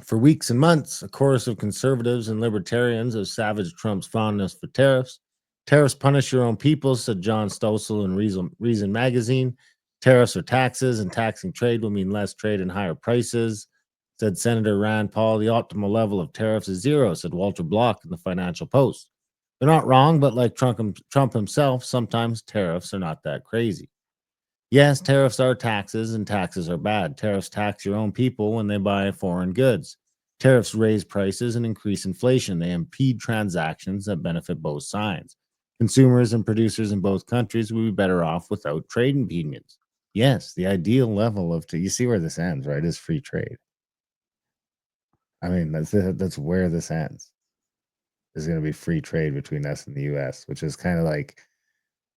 For weeks and months, a chorus of conservatives and libertarians have savaged Trump's fondness for tariffs. Tariffs punish your own people, said John Stossel in Reason magazine. Tariffs are taxes, and taxing trade will mean less trade and higher prices, said Senator Rand Paul. The optimal level of tariffs is zero, said Walter Block in the Financial Post. They're not wrong, but like Trump himself, sometimes tariffs are not that crazy. Yes, tariffs are taxes, and taxes are bad. Tariffs tax your own people when they buy foreign goods. Tariffs raise prices and increase inflation. They impede transactions that benefit both sides. Consumers and producers in both countries would be better off without trade impediments. Yes, the ideal level of you see where this ends, right? Is free trade. I mean, that's where this ends. There's going to be free trade between us and the U.S., which is kind of like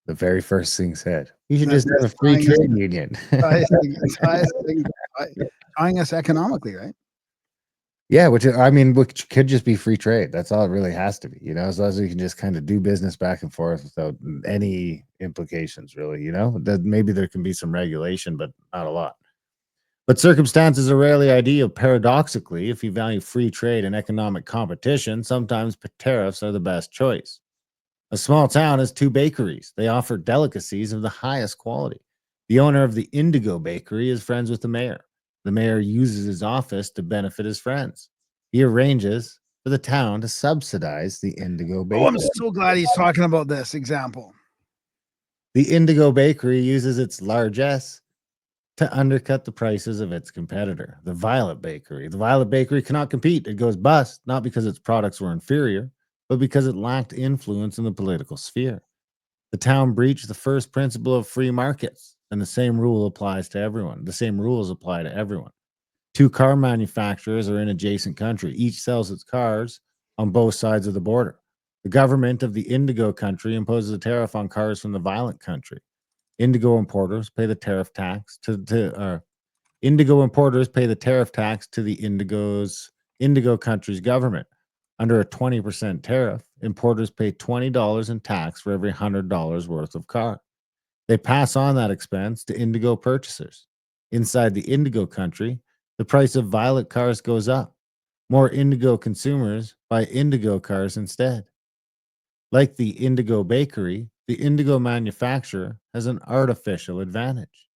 the very first thing said. We should just have a free trade union. Tying us economically, right? Yeah, which could just be free trade. That's all it really has to be, as long as we can just kind of do business back and forth without any implications, really, that maybe there can be some regulation, but not a lot. But circumstances are rarely ideal. Paradoxically, if you value free trade and economic competition, sometimes tariffs are the best choice. A small town has two bakeries. They offer delicacies of the highest quality. The owner of the Indigo Bakery is friends with the mayor. The mayor uses his office to benefit his friends. He arranges for the town to subsidize the Indigo Bakery. Oh, I'm so glad he's talking about this example. The Indigo Bakery uses its largesse to undercut the prices of its competitor, the Violet Bakery. The Violet Bakery cannot compete. It goes bust, not because its products were inferior, but because it lacked influence in the political sphere. The town breached the first principle of free markets, and the same rule applies to everyone. The same rules apply to everyone. Two car manufacturers are in adjacent country. Each sells its cars on both sides of the border. The government of the Indigo country imposes a tariff on cars from the Violet country. Indigo importers pay the tariff tax Indigo importers pay the tariff tax to the Indigo country's government. Under a 20% tariff, importers pay $20 in tax for every $100 worth of car. They pass on that expense to Indigo purchasers. Inside the Indigo country, the price of Violet cars goes up. More Indigo consumers buy Indigo cars instead. Like the Indigo Bakery, the Indigo manufacturer has an artificial advantage.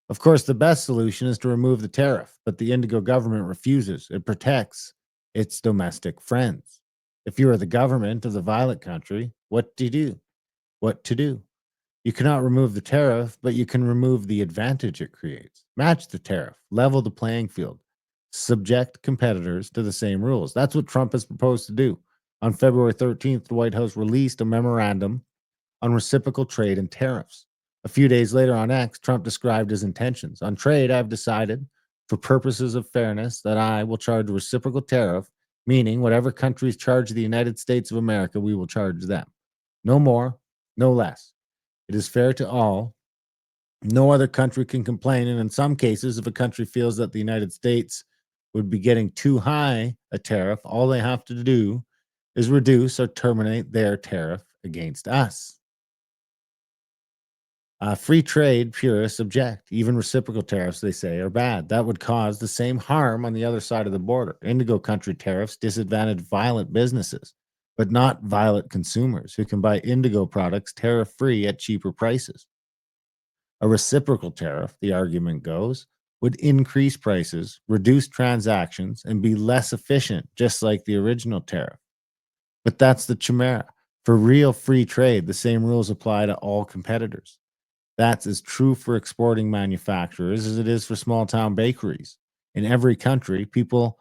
Of course, the best solution is to remove the tariff, but the Indigo government refuses. It protects its domestic friends. If you are the government of the Violet country, what do you do? What to do? You cannot remove the tariff, but you can remove the advantage it creates. Match the tariff, level the playing field, subject competitors to the same rules. That's what Trump has proposed to do. On February 13th, the White House released a memorandum on reciprocal trade and tariffs. A few days later on X, Trump described his intentions. On trade, I've decided, for purposes of fairness, that I will charge a reciprocal tariff, meaning whatever countries charge the United States of America, we will charge them. No more, no less. It is fair to all. No other country can complain. And in some cases, if a country feels that the United States would be getting too high a tariff, all they have to do is reduce or terminate their tariff against us. Free trade purists object. Even reciprocal tariffs, they say, are bad. That would cause the same harm on the other side of the border. Indigo country tariffs disadvantage Violet businesses, but not Violet consumers who can buy Indigo products tariff free at cheaper prices. A reciprocal tariff, the argument goes, would increase prices, reduce transactions, and be less efficient, just like the original tariff. But that's the chimera. For real free trade, the same rules apply to all competitors. That's as true for exporting manufacturers as it is for small town bakeries. In every country, people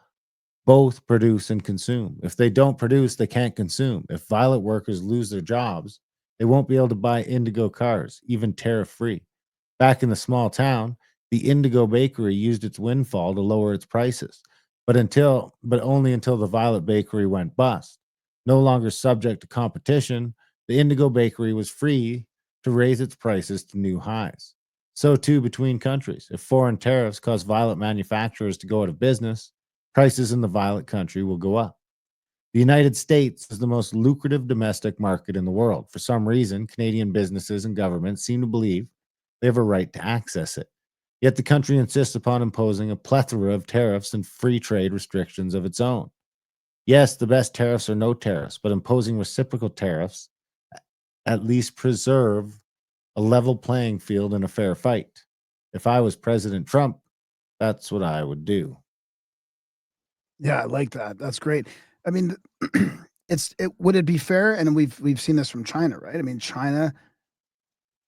both produce and consume. If they don't produce, they can't consume. If Violet workers lose their jobs, they won't be able to buy Indigo cars, even tariff free. Back in the small town, the Indigo Bakery used its windfall to lower its prices, but only until the Violet Bakery went bust. No longer subject to competition, the Indigo Bakery was free to raise its prices to new highs. So too between countries. If foreign tariffs cause Violet manufacturers to go out of business, prices in the Violet country will go up. The United States is the most lucrative domestic market in the world. For some reason, Canadian businesses and governments seem to believe they have a right to access it. Yet the country insists upon imposing a plethora of tariffs and free trade restrictions of its own. Yes, the best tariffs are no tariffs, but imposing reciprocal tariffs at least preserve a level playing field and a fair fight. If I was President Trump, that's what I would do. Yeah, I like that. That's great. I mean, would it be fair? And we've seen this from China, right? I mean, China,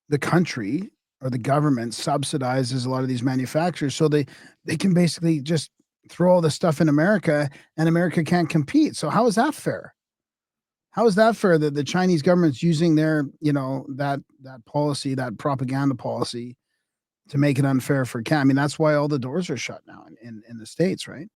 the country or the government subsidizes a lot of these manufacturers, so they can basically just throw all this stuff in America, and America can't compete. So how is that fair? How is that fair that the Chinese government's using their, that policy, that propaganda policy to make it unfair for Can I mean, that's why all the doors are shut now in the States, right?